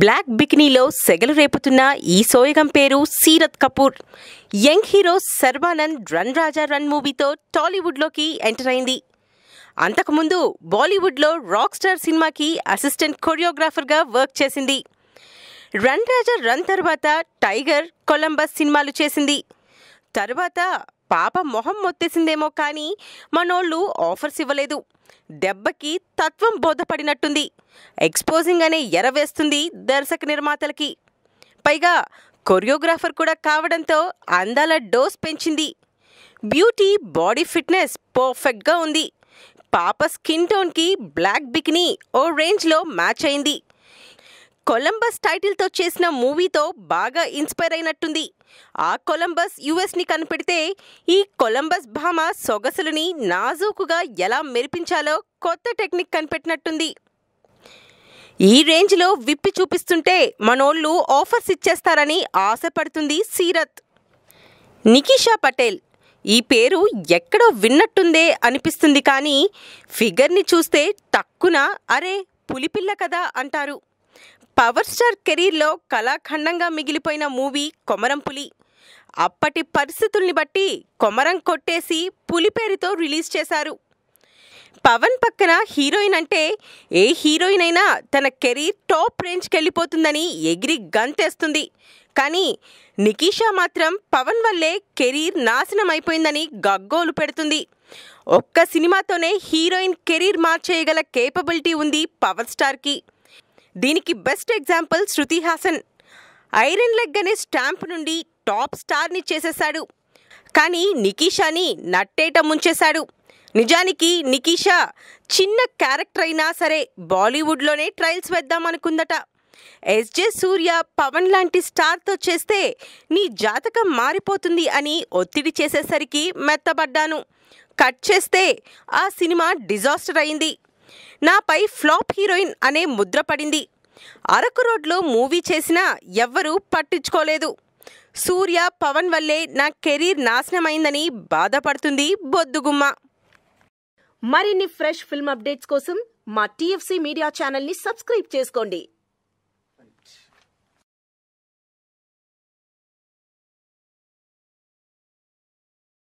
Black బికినీలో సెగలు రేపుతున్న ఈ సోయగం పేరు Seerat Kapoor. Young hero Sharwanand run Raja run మూవీతో టాలీవుడ్లోకి ఎంటర్ అయింది. అంతకుముందు బాలీవుడ్లో రాక్ స్టార్ సినిమాకి అసిస్టెంట్ కొరియోగ్రాఫర్గా వర్క్ చేసింది. రన్ రాజా రన్ తర్వాత టైగర్, కొలంబస్ సినిమాలు చేసింది. తర్వాత పాప మొహం మొత్తేసిందేమో కానీ మనోళ్ళు ఆఫర్స్ ఇవ్వలేదు. దెబ్బకి తత్వం బోధపడినట్టుంది. ఎక్స్పోజింగ్ అనే ఎరవేస్తుంది దర్శక నిర్మాతలకి. పైగా కొరియోగ్రాఫర్ కూడా కావడంతో అందాల డోస్ పెంచింది. బ్యూటీ, బాడీ ఫిట్నెస్ పర్ఫెక్ట్గా ఉంది. పాప స్కిన్ టోన్కి బ్లాక్ బికినీ ఓ రేంజ్లో మ్యాచ్ అయింది. కొలంబస్ టైటిల్తో చేసిన మూవీతో బాగా ఇన్స్పైర్ అయినట్టుంది. ఆ కొలంబస్ యుఎస్ని కనిపెడితే ఈ కొలంబస్ భామ సొగసులని నాజూకుగా ఎలా మెరిపించాలో కొత్త టెక్నిక్ కనిపెట్టినట్టుంది. ఈ రేంజ్లో విప్పి చూపిస్తుంటే మనోళ్ళు ఆఫర్స్ ఇచ్చేస్తారని ఆశపడుతుంది సీరత్. నికీషా పటేల్ ఈ పేరు ఎక్కడో విన్నట్టుందే అనిపిస్తుంది కానీ ఫిగర్ని చూస్తే టక్కున అరే పులిపిల్ల కదా అంటారు. పవర్ స్టార్ కెరీర్లో కళాఖండంగా మిగిలిపోయిన మూవీ కొమరం పులి. అప్పటి పరిస్థితుల్ని బట్టి కొమరం కొట్టేసి పులి పేరుతో రిలీజ్ చేశారు. పవన్ పక్కన హీరోయిన్ అంటే ఏ హీరోయిన్ అయినా తన కెరీర్ టాప్ రేంజ్కి వెళ్ళిపోతుందని ఎగిరి గంతేస్తుంది. కానీ నికీషా మాత్రం పవన్ వల్లే కెరీర్ నాశనం అయిపోయిందని గగ్గోలు పెడుతుంది. ఒక్క సినిమాతోనే హీరోయిన్ కెరీర్ మార్చేయగల కేపబిలిటీ ఉంది పవర్ స్టార్కి. దీనికి best example Shruti Haasan. Iron leg అనే స్టాంప్ నుండి టాప్ స్టార్ని చేసేశాడు. కానీ నికీషాని నట్టేట ముంచేశాడు. నిజానికి నికీషా చిన్న క్యారెక్టర్ అయినా సరే బాలీవుడ్లోనే ట్రయల్స్ వేద్దామనుకుందట. ఎస్జే సూర్య, పవన్ లాంటి స్టార్తో చేస్తే నీ జాతకం మారిపోతుంది అని ఒత్తిడి చేసేసరికి మెత్తబడ్డాను. కట్ చేస్తే ఆ సినిమా డిజాస్టర్ అయింది. నాపై ఫ్లాప్ హీరోయిన్ అనే ముద్ర పడింది. అరకు రోడ్లో మూవీ చేసినా ఎవ్వరూ పట్టించుకోలేదు. సూర్య, పవన్ వల్లే నా కెరీర్ నాశనమైందని బాధపడుతుంది బొద్దుగుమ్మ. మరిన్ని ఫ్రెష్ ఫిల్మ్ అప్డేట్స్ కోసం మా టీఎఫ్సీ మీడియా ఛానల్ని సబ్స్క్రైబ్ చేసుకోండి.